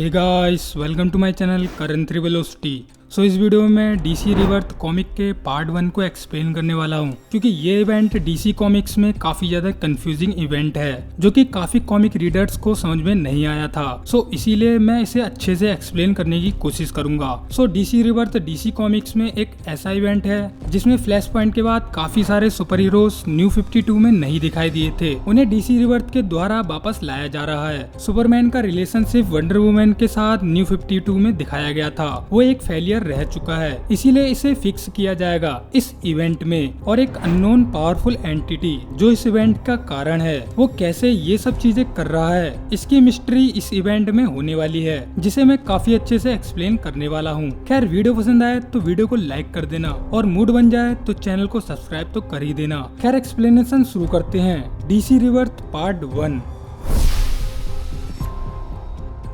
Hey guys, welcome to my channel Karan velocity. So इस video में मैं डीसी रिवर्थ कॉमिक के पार्ट 1 को एक्सप्लेन करने वाला हूं, क्योंकि ये इवेंट डीसी कॉमिक्स में काफी ज्यादा कंफ्यूजिंग इवेंट है जो कि काफी कॉमिक रीडर्स को समझ में नहीं आया था। सो इसीलिए मैं इसे अच्छे से एक्सप्लेन करने की कोशिश करूंगा। सो डीसी रिवर्थ डीसी कॉमिक्स में एक ऐसा इवेंट है जिसमें फ्लैश पॉइंट के बाद काफी सारे सुपर हीरोज न्यू 52 में नहीं दिखाई दिए थे, उन्हें डीसी रिवर्थ के द्वारा वापस लाया जा रहा है। सुपरमैन का रिलेशनशिप वंडर वुमन के साथ न्यू 52 में दिखाया गया था, वो एक फेलियर रह चुका है, इसीलिए इसे फिक्स किया जाएगा इस इवेंट में। और एक अननोन पावरफुल एंटिटी जो इस इवेंट का कारण है, वो कैसे ये सब चीजें कर रहा है, इसकी मिस्ट्री इस इवेंट में होने वाली है, जिसे मैं काफी अच्छे से एक्सप्लेन करने वाला हूँ। खैर, वीडियो पसंद आए तो वीडियो को लाइक कर देना और मूड बन जाए तो चैनल को सब्सक्राइब तो कर ही देना। खैर, एक्सप्लेनेशन शुरू करते हैं। DC रिवर्थ part 1।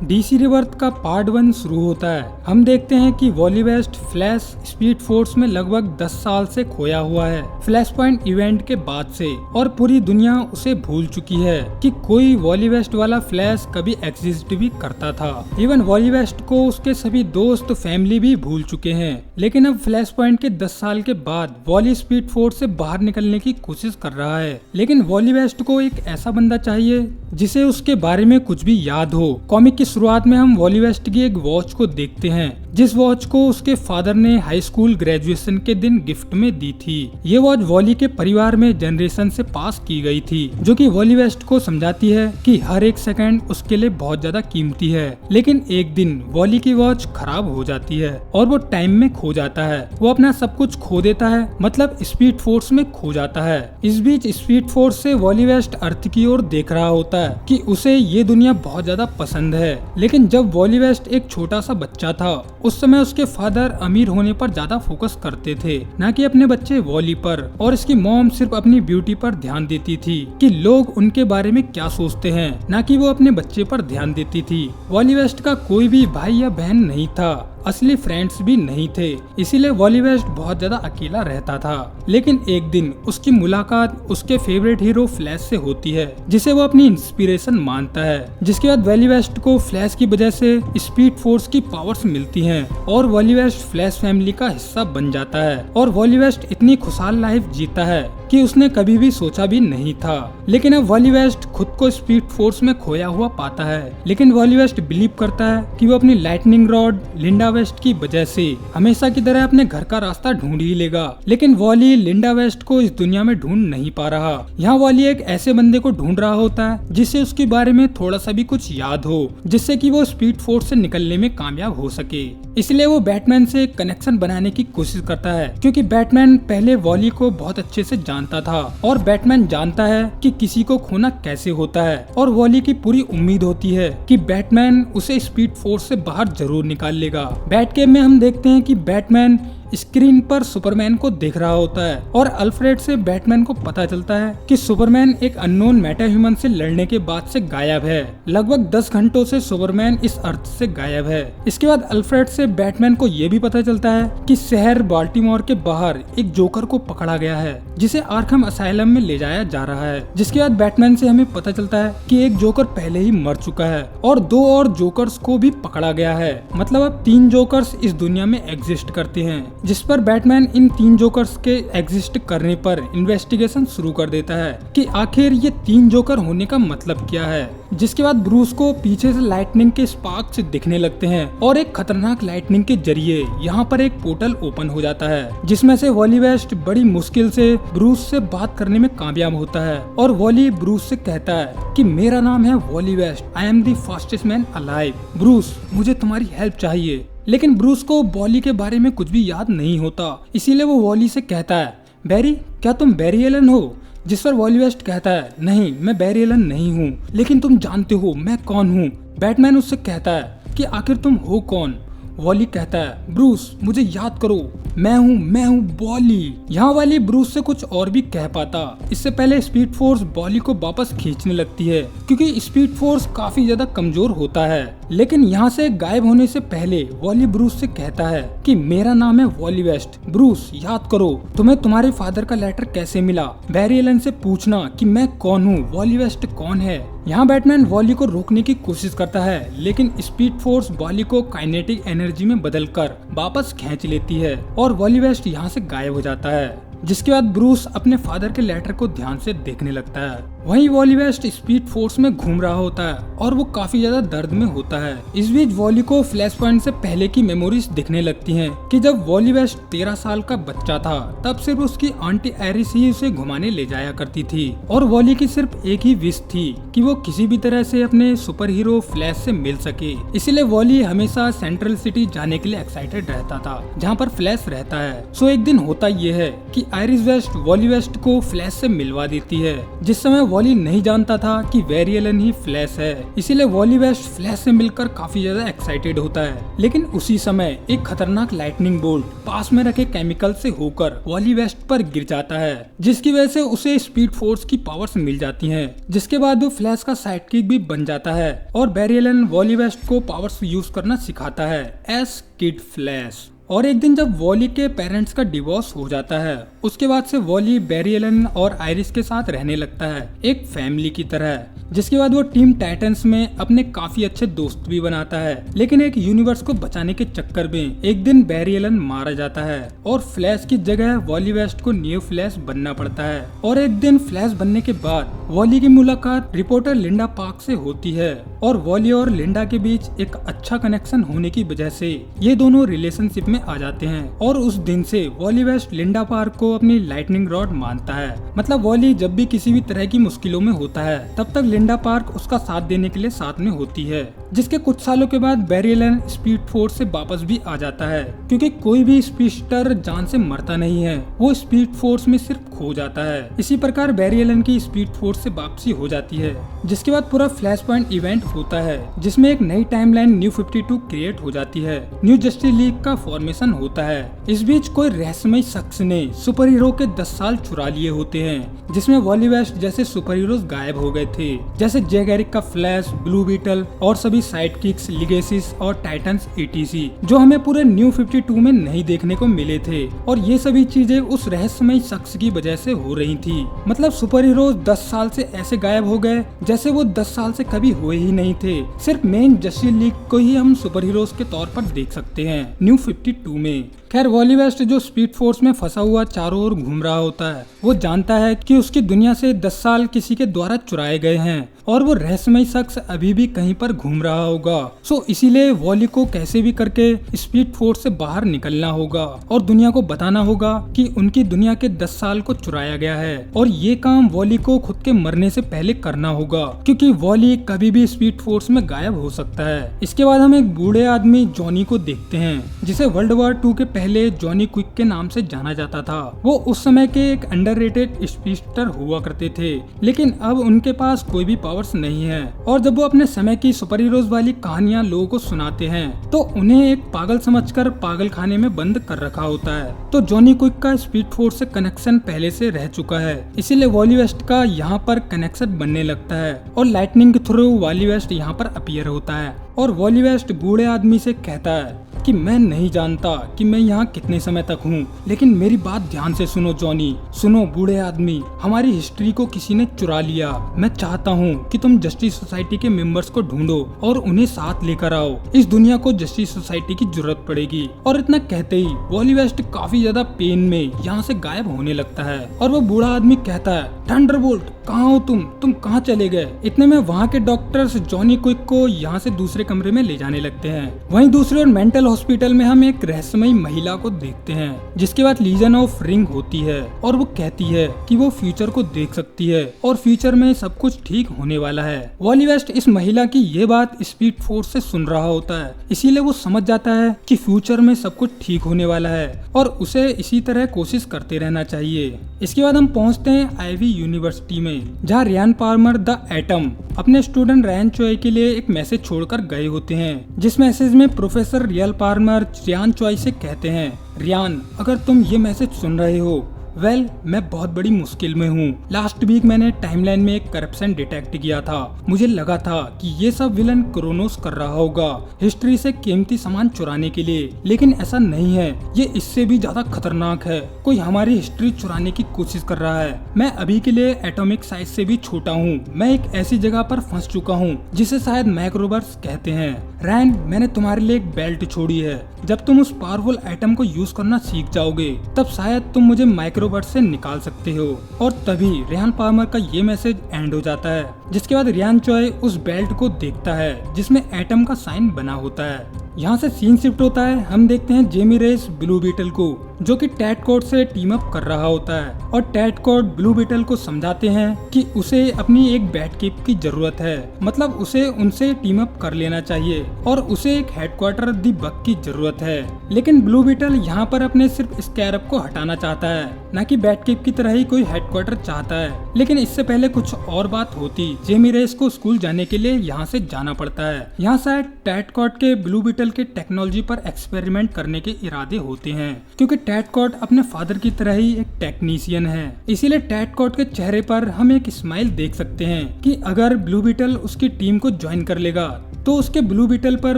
डीसी रिवर्थ का पार्ट 1 शुरू होता है। हम देखते हैं कि Wally West Flash speed force में लगभग 10 साल से खोया हुआ है, फ्लैश पॉइंट इवेंट के बाद से, और पूरी दुनिया उसे भूल चुकी है कि कोई वॉली वेस्ट वाला फ्लैश कभी एग्जिस्ट भी करता था। इवन वॉली वेस्ट को उसके सभी दोस्त फैमिली भी भूल चुके हैं। लेकिन अब फ्लैश पॉइंट के 10 साल के बाद वॉली स्पीड फोर्स से बाहर निकलने की कोशिश कर रहा है। लेकिन वॉली वेस्ट को एक ऐसा बंदा चाहिए जिसे उसके बारे में कुछ भी याद हो। कॉमिक की शुरुआत में हम वॉली वेस्ट की एक वॉच को देखते हैं, जिस वॉच को उसके फादर ने हाई स्कूल ग्रेजुएशन के दिन गिफ्ट में दी थी। ये वॉच वॉली के परिवार में जनरेशन से पास की गई थी, जो कि वॉली वेस्ट को समझाती है कि हर एक सेकंड उसके लिए बहुत ज्यादा कीमती है। लेकिन एक दिन वॉली की वॉच खराब हो जाती है और वो टाइम में खो जाता है। वो अपना सब कुछ खो देता है, मतलब स्पीड फोर्स में खो जाता है। इस बीच स्पीड फोर्स से वॉली वेस्ट अर्थ की ओर देख रहा होता है कि उसे ये दुनिया बहुत ज्यादा पसंद है। लेकिन जब वॉली वेस्ट एक छोटा सा बच्चा था, उस समय उसके फादर अमीर होने पर ज्यादा फोकस करते थे, न कि अपने बच्चे वॉली पर। और इसकी मॉम सिर्फ अपनी ब्यूटी पर ध्यान देती थी कि लोग उनके बारे में क्या सोचते हैं, न कि वो अपने बच्चे पर ध्यान देती थी। वॉली वेस्ट का कोई भी भाई या बहन नहीं था, असली फ्रेंड्स भी नहीं थे, इसीलिए वॉली वेस्ट बहुत ज्यादा अकेला रहता था। लेकिन एक दिन उसकी मुलाकात उसके फेवरेट हीरो फ्लैश से होती है, जिसे वो अपनी इंस्पिरेशन मानता है। जिसके बाद वॉली वेस्ट को फ्लैश की वजह से स्पीड फोर्स की पावर्स मिलती हैं और वॉली वेस्ट फ्लैश फैमिली का हिस्सा बन जाता है। और वॉली वेस्ट इतनी खुशहाल लाइफ जीता है कि उसने कभी भी सोचा भी नहीं था। लेकिन अब वॉली वेस्ट खुद को स्पीड फोर्स में खोया हुआ पाता है। लेकिन वॉली वेस्ट बिलीव करता है कि वो अपनी लाइटनिंग रॉड लिंडा वेस्ट की वजह से हमेशा की तरह अपने घर का रास्ता ढूंढ ही लेगा। लेकिन वॉली लिंडा वेस्ट को इस दुनिया में ढूंढ नहीं पा रहा। यहाँ वॉली एक ऐसे बंदे को ढूंढ रहा होता है जिससे उसके बारे में थोड़ा सा भी कुछ याद हो, जिससे कि वो स्पीड फोर्स से निकलने में कामयाब हो सके। इसलिए वो बैटमैन से कनेक्शन बनाने की कोशिश करता है, क्योंकि बैटमैन पहले वॉली को बहुत अच्छे से जानता था और बैटमैन जानता है कि किसी को खोना कैसे होता है। और वॉली की पूरी उम्मीद होती है कि बैटमैन उसे स्पीड फोर्स से बाहर जरूर निकाल लेगा। बैटकेव में हम देखते हैं कि बैटमैन स्क्रीन पर सुपरमैन को देख रहा होता है और अल्फ्रेड से बैटमैन को पता चलता है कि सुपरमैन एक अननोन मेटा ह्यूमन से लड़ने के बाद से गायब है। लगभग 10 घंटों से सुपरमैन इस अर्थ से गायब है। इसके बाद अल्फ्रेड से बैटमैन को ये भी पता चलता है कि शहर बाल्टीमोर के बाहर एक जोकर को पकड़ा गया है, जिसे आर्खम असाइलम में ले जाया जा रहा है। जिसके बाद बैटमैन से हमें पता चलता है कि एक जोकर पहले ही मर चुका है और 2 और जोकर्स को भी पकड़ा गया है। मतलब अब 3 जोकर्स इस दुनिया में एग्जिस्ट करते हैं, जिस पर बैटमैन इन 3 जोकर्स के एग्जिस्ट करने पर इन्वेस्टिगेशन शुरू कर देता है कि आखिर ये 3 जोकर होने का मतलब क्या है। जिसके बाद ब्रूस को पीछे से लाइटनिंग के स्पार्क्स दिखने लगते हैं और एक खतरनाक लाइटनिंग के जरिए यहाँ पर एक पोर्टल ओपन हो जाता है, जिसमें से वॉली वेस्ट बड़ी मुश्किल से ब्रूस से बात करने में कामयाब होता है। और वॉली ब्रूस से कहता है कि मेरा नाम है Wally West, I am the fastest man alive. Bruce, मुझे तुम्हारी हेल्प चाहिए। लेकिन ब्रूस को वॉली के बारे में कुछ भी याद नहीं होता, इसीलिए वो वॉली से कहता है, बैरी, क्या तुम बैरी एलन हो? जिस पर वॉली वेस्ट कहता है, नहीं, मैं बैरी एलन नहीं हूँ, लेकिन तुम जानते हो मैं कौन हूँ। बैटमैन उससे कहता है कि आखिर तुम हो कौन? वॉली कहता है, ब्रूस, मुझे याद करो, मैं हूँ वॉली। यहाँ वाली ब्रूस से कुछ और भी कह पाता। इससे पहले स्पीड फोर्स वॉली को वापस खींचने लगती है, क्योंकि स्पीड फोर्स काफी ज्यादा कमजोर होता है। लेकिन यहाँ से गायब होने से पहले वॉली ब्रूस से कहता है कि मेरा नाम है वॉली वेस्ट। ब्रूस, याद करो तुम्हें तुम्हारे फादर का लेटर कैसे मिला। बैरी एलन से पूछना कि मैं कौन हूँ, वॉली वेस्ट कौन है। यहाँ बैटमैन वॉली को रोकने की कोशिश करता है, लेकिन स्पीड फोर्स वॉली को काइनेटिक एनर्जी में बदलकर वापस खींच लेती है और वॉली वेस्ट यहाँ से गायब हो जाता है। जिसके बाद ब्रूस अपने फादर के लेटर को ध्यान से देखने लगता है। वहीं वॉली वेस्ट स्पीड फोर्स में घूम रहा होता है और वो काफी ज्यादा दर्द में होता है। इस बीच वॉली को फ्लैश पॉइंट से पहले की मेमोरीज दिखने लगती हैं कि जब वॉली वेस्ट 13 साल का बच्चा था तब सिर्फ उसकी आंटी आयरिस ही उसे घुमाने ले जाया करती थी और वॉली की सिर्फ एक ही विश थी कि वो किसी भी तरह से अपने सुपर हीरो फ्लैश से मिल सके। इसलिए वॉली हमेशा सेंट्रल सिटी जाने के लिए एक्साइटेड रहता था जहाँ पर फ्लैश रहता है। सो एक दिन होता ये है कि आयरिस वेस्ट वॉली वेस्ट को फ्लैश से मिलवा देती है। जिस समय वॉली नहीं जानता था कि बैरी एलन ही फ्लैश है, इसीलिए वॉली वेस्ट फ्लैश से मिलकर काफी ज्यादा एक्साइटेड होता है। लेकिन उसी समय एक खतरनाक लाइटनिंग बोल्ट पास में रखे केमिकल से होकर वॉली वेस्ट पर गिर जाता है, जिसकी वजह से उसे स्पीड फोर्स की पावर्स मिल जाती हैं। जिसके बाद वो फ्लैश का साइडकिक भी बन जाता है और बैरी एलन वॉली वेस्ट को पावर्स यूज करना सिखाता है एज किड फ्लैश। और एक दिन जब वॉली के पेरेंट्स का डिवोर्स हो जाता है, उसके बाद से वॉली बैरी एलन और आयरिस के साथ रहने लगता है एक फैमिली की तरह। जिसके बाद वो टीम टाइटंस में अपने काफी अच्छे दोस्त भी बनाता है। लेकिन एक यूनिवर्स को बचाने के चक्कर में एक दिन बैरी एलन मारा जाता है और फ्लैश की जगह वॉली वेस्ट को न्यू फ्लैश बनना पड़ता है। और एक दिन फ्लैश बनने के बाद वॉली की मुलाकात रिपोर्टर लिंडा पार्क से होती है और वॉली और लिंडा के बीच एक अच्छा कनेक्शन होने की वजह से ये दोनों रिलेशनशिप में आ जाते हैं। और उस दिन से वॉली वेस्ट लिंडा पार्क को अपनी लाइटनिंग रॉड मानता है। मतलब वॉली जब भी किसी भी तरह की मुश्किलों में होता है तब तक लिंडा पार्क उसका साथ देने के लिए साथ में होती है। जिसके कुछ सालों के बाद बैरी एलन स्पीड फोर्स से वापस भी आ जाता है, क्योंकि कोई भी स्पीडस्टर जान से मरता नहीं है, वो स्पीड फोर्स में सिर्फ खो जाता है। इसी प्रकार बैरी एलन की स्पीड फोर्स से वापसी हो जाती है। जिसके बाद पूरा फ्लैश पॉइंट इवेंट होता है जिसमें एक नई टाइमलाइन न्यू 52 क्रिएट हो जाती है। न्यू जस्टिस लीग का फॉर्मेशन होता है। इस बीच कोई रहस्यमय शख्स ने सुपर हीरो के 10 साल चुरा लिए होते हैं, जिसमें वॉली वेस्ट जैसे सुपर हीरोज गायब हो गए थे, जैसे जे गैरिक का फ्लैश, ब्लू बीटल और सभी साइडकिक्स, लिगेसिस और टाइटंस ETC, जो हमें पूरे न्यू 52 में नहीं देखने को मिले थे। और ये सभी चीजें उस रहस्यमय शख्स की वजह से हो रही थी। मतलब सुपर हीरोज 10 साल से ऐसे गायब हो गए जैसे वो 10 साल से कभी हुए ही नहीं थे। सिर्फ मेन जस्टिस लीग को ही हम सुपर हीरोज के तौर पर देख सकते हैं न्यू 52 में। खैर वॉली वेस्ट जो स्पीड फोर्स में फंसा हुआ चारों ओर घूम रहा होता है, वो जानता है कि उसकी दुनिया से 10 साल किसी के द्वारा चुराए गए हैं और वो रहस्यमय शख्स अभी भी कहीं पर घूम रहा होगा। सो इसीलिए वॉली को कैसे भी करके स्पीड फोर्स से बाहर निकलना होगा और दुनिया को बताना होगा कि उनकी दुनिया के 10 साल को चुराया गया है। और ये काम वॉली को खुद के मरने से पहले करना होगा, क्योंकि वॉली कभी भी स्पीड फोर्स में गायब हो सकता है। इसके बाद हम एक बूढ़े आदमी जॉनी को देखते हैं, जिसे वर्ल्ड वॉर 2 के पहले जॉनी क्विक के नाम से जाना जाता था। वो उस समय के एक अंडररेटेड स्पीडस्टर हुआ करते थे, लेकिन अब उनके पास कोई भी पावर्स नहीं है। और जब वो अपने समय की सुपर हीरोज वाली कहानियां लोगों को सुनाते हैं तो उन्हें एक पागल समझकर पागल खाने में बंद कर रखा होता है। तो जॉनी क्विक का स्पीड फोर्स से कनेक्शन पहले से रह चुका है, इसीलिए वॉली वेस्ट का यहाँ पर कनेक्शन बनने लगता है और लाइटनिंग के थ्रू वॉली वेस्ट यहाँ पर अपीयर होता है। और वॉली वेस्ट बूढ़े आदमी से कहता है कि मैं नहीं जानता कि मैं यहाँ कितने समय तक हूँ, लेकिन मेरी बात ध्यान से सुनो जॉनी। सुनो बूढ़े आदमी, हमारी हिस्ट्री को किसी ने चुरा लिया। मैं चाहता हूँ कि तुम जस्टिस सोसाइटी के मेंबर्स को ढूंढो और उन्हें साथ लेकर आओ। इस दुनिया को जस्टिस सोसाइटी की जरूरत पड़ेगी। और इतना कहते ही वॉली वेस्ट काफी ज्यादा पेन में यहाँ से गायब होने लगता है। और वो बूढ़ा आदमी कहता है, थंडरबोल्ट कहाँ हो तुम कहाँ चले गए? इतने में वहाँ के डॉक्टर्स जॉनी क्विक को यहाँ से दूसरे कमरे में ले जाने लगते हैं। वहीं दूसरी ओर मेंटल हॉस्पिटल में हम एक रहस्यमयी महिला को देखते हैं, जिसके बाद लीजन ऑफ रिंग होती है और वो कहती है कि वो फ्यूचर को देख सकती है और फ्यूचर में सब कुछ ठीक होने वाला है। वॉली वेस्ट इस महिला की ये बात स्पीड फोर्स से सुन रहा होता है, इसीलिए वो समझ जाता है कि फ्यूचर में सब कुछ ठीक होने वाला है और उसे इसी तरह कोशिश करते रहना चाहिए। इसके बाद हम पहुँचते हैं आईवी यूनिवर्सिटी में, जहाँ रियान पार्मर द एटम अपने स्टूडेंट रैन चॉय के लिए एक मैसेज छोड़कर गए होते हैं, जिस मैसेज में प्रोफेसर रियल पार्मर रियान चॉय से कहते हैं, रियान अगर तुम ये मैसेज सुन रहे हो वेल, मैं बहुत बड़ी मुश्किल में हूँ। लास्ट वीक मैंने टाइमलाइन में एक करप्शन डिटेक्ट किया था। मुझे लगा था कि ये सब विलन क्रोनोस कर रहा होगा हिस्ट्री से कीमती सामान चुराने के लिए, लेकिन ऐसा नहीं है। ये इससे भी ज्यादा खतरनाक है। कोई हमारी हिस्ट्री चुराने की कोशिश कर रहा है। मैं अभी के लिए एटॉमिक साइज से भी छोटा हूँ। मैं एक ऐसी जगह पर फंस चुका हूँ जिसे शायद माइक्रोवर्स कहते हैं। रैन, मैंने तुम्हारे लिए एक बेल्ट छोड़ी है। जब तुम उस पावरफुल आइटम को यूज करना सीख जाओगे तब शायद तुम मुझे माइक्रोवर्स से निकाल सकते हो। और तभी रेहान पाल्मर का ये मैसेज एंड हो जाता है, जिसके बाद रियान चॉय उस बेल्ट को देखता है जिसमें एटम का साइन बना होता है। यहाँ से सीन शिफ्ट होता है। हम देखते हैं जेमी रेस ब्लू बीटल को, जो कि टैट कोड से टीम अप कर रहा होता है, और टैट कोड ब्लू बीटल को समझाते हैं कि उसे अपनी एक बैट केप की जरूरत है। मतलब उसे उनसे टीम अप कर लेना चाहिए और उसे एक हेडक्वार्टर दी बग की जरूरत है। लेकिन ब्लू बीटल यहाँ पर अपने सिर्फ स्कैरब को हटाना चाहता है, न कि बैट केप की तरह ही कोई हेडक्वार्टर चाहता है। लेकिन इससे पहले कुछ और बात होती। जेमी रेस को स्कूल जाने के लिए यहाँ से जाना पड़ता है। यहाँ शायद टैट कोड के ब्लू बीटल के टेक्नोलॉजी पर एक्सपेरिमेंट करने के इरादे होते हैं, क्योंकि टैट कोड अपने फादर की तरह ही एक टेक्नीशियन है। इसीलिए टैट कोड के चेहरे पर हम एक स्माइल देख सकते हैं कि अगर ब्लू बीटल उसकी टीम को ज्वाइन कर लेगा तो उसके ब्लू बीटल पर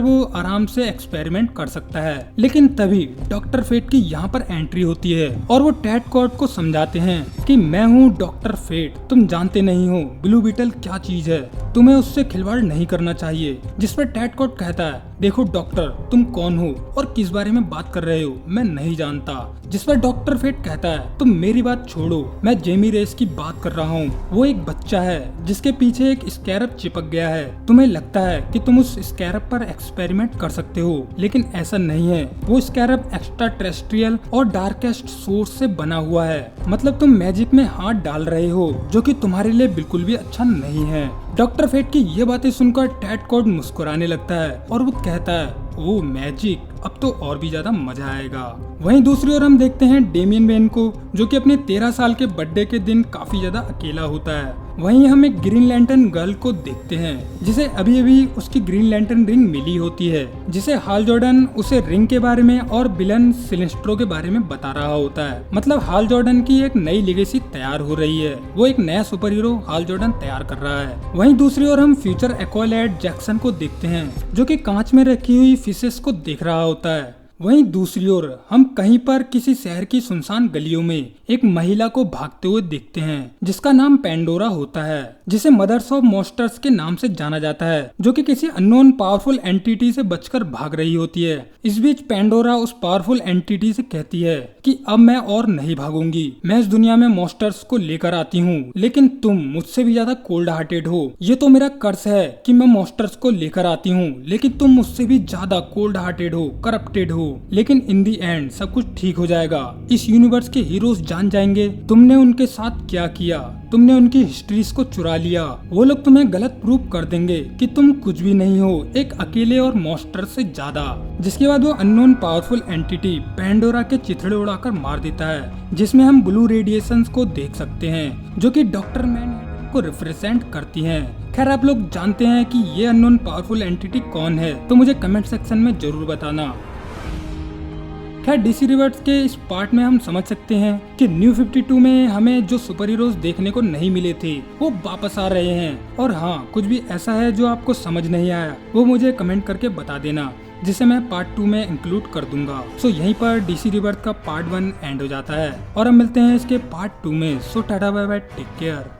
वो आराम से एक्सपेरिमेंट कर सकता है। लेकिन तभी डॉक्टर फेट की यहाँ पर एंट्री होती है और वो टैट कोड को समझाते हैं कि मैं हूँ डॉक्टर फेट, तुम जानते नहीं हो ब्लू बीटल क्या चीज है, तुम्हें उससे खिलवाड़ नहीं करना चाहिए। जिस पर टैट कोड कहता है, देखो डॉक्टर, तुम कौन हो और किस बारे में बात कर रहे हो, मैं नहीं जानता। जिस पर डॉक्टर फेट कहता है, तुम मेरी बात छोड़ो, मैं जेमी रेस की बात कर रहा हूँ। वो एक बच्चा है जिसके पीछे एक स्कैरब चिपक गया है। तुम्हें लगता है कि तुम उस स्कैरब पर एक्सपेरिमेंट कर सकते हो, लेकिन ऐसा नहीं है। वो स्कैरब एक्स्ट्रा टेरेस्ट्रियल और डार्केस्ट सोर्स से बना हुआ है। मतलब तुम मैजिक में हाथ डाल रहे हो, जो कि तुम्हारे लिए बिल्कुल भी अच्छा नहीं है। डॉक्टर फेट की ये बातें सुनकर टैट कोड मुस्कुराने लगता है और वो कहता है, ओ मैजिक, अब तो और भी ज्यादा मजा आएगा। वहीं दूसरी ओर हम देखते हैं डेमियन वेन को, जो कि अपने 13 साल के बर्थडे के दिन काफी ज्यादा अकेला होता है। वहीं हम एक ग्रीन लैंटर्न गर्ल को देखते हैं जिसे अभी अभी उसकी ग्रीन लैंटर्न रिंग मिली होती है, जिसे हाल जॉर्डन उसे रिंग के बारे में और विलन सिनेस्ट्रो के बारे में बता रहा होता है। मतलब हाल जॉर्डन की एक नई लेगेसी तैयार हो रही है। वो एक नया सुपर हीरो हाल जॉर्डन तैयार कर रहा है। वहीं दूसरी ओर हम फ्यूचर एक्वालाइड जैक्सन को देखते हैं, जो कि कांच में रखी हुई फिशेस को देख रहा होता है। वहीं दूसरी ओर हम कहीं पर किसी शहर की सुनसान गलियों में एक महिला को भागते हुए देखते हैं जिसका नाम पेंडोरा होता है, जिसे मदर्स ऑफ मॉन्स्टर्स के नाम से जाना जाता है, जो कि किसी अननोन पावरफुल एंटिटी से बचकर भाग रही होती है। इस बीच पेंडोरा उस पावरफुल एंटिटी से कहती है कि अब मैं और नहीं भागूंगी, मैं इस दुनिया में मॉन्स्टर्स को लेकर आती हूँ, लेकिन तुम मुझसे भी ज्यादा कोल्ड हार्टेड हो। ये तो मेरा कर्ज है कि मैं मॉन्स्टर्स को लेकर आती हूँ, लेकिन तुम मुझसे भी ज्यादा कोल्ड हार्टेड हो, करप्टेड हो। लेकिन इन दी एंड सब कुछ ठीक हो जाएगा। इस यूनिवर्स के हीरोज जान जाएंगे तुमने उनके साथ क्या किया। तुमने उनकी हिस्ट्रीज को चुरा लिया। वो लोग तुम्हें गलत प्रूफ कर देंगे कि तुम कुछ भी नहीं हो, एक अकेले और मॉन्स्टर से ज्यादा। जिसके बाद वो अननोन पावरफुल एंटिटी पेंडोरा के चिथड़े उड़ाकर मार देता है, जिसमें हम ब्लू रेडिएशंस को देख सकते हैं, जो कि डॉक्टर मैन को रिप्रेजेंट करती हैं। खैर, आप लोग जानते हैं कि ये अननोन पावरफुल एंटिटी कौन है, तो मुझे कमेंट सेक्शन में जरूर बताना। खैर, डीसी यूनिवर्स के इस पार्ट में हम समझ सकते हैं कि न्यू 52 में हमें जो सुपर हीरोज देखने को नहीं मिले थे वो वापस आ रहे हैं। और हाँ, कुछ भी ऐसा है जो आपको समझ नहीं आया वो मुझे कमेंट करके बता देना, जिसे मैं पार्ट 2 में इंक्लूड कर दूंगा। सो यहीं पर डीसी यूनिवर्स का पार्ट 1 एंड हो जाता है और हम मिलते हैं इसके पार्ट 2 में। So tata bye bye, take care.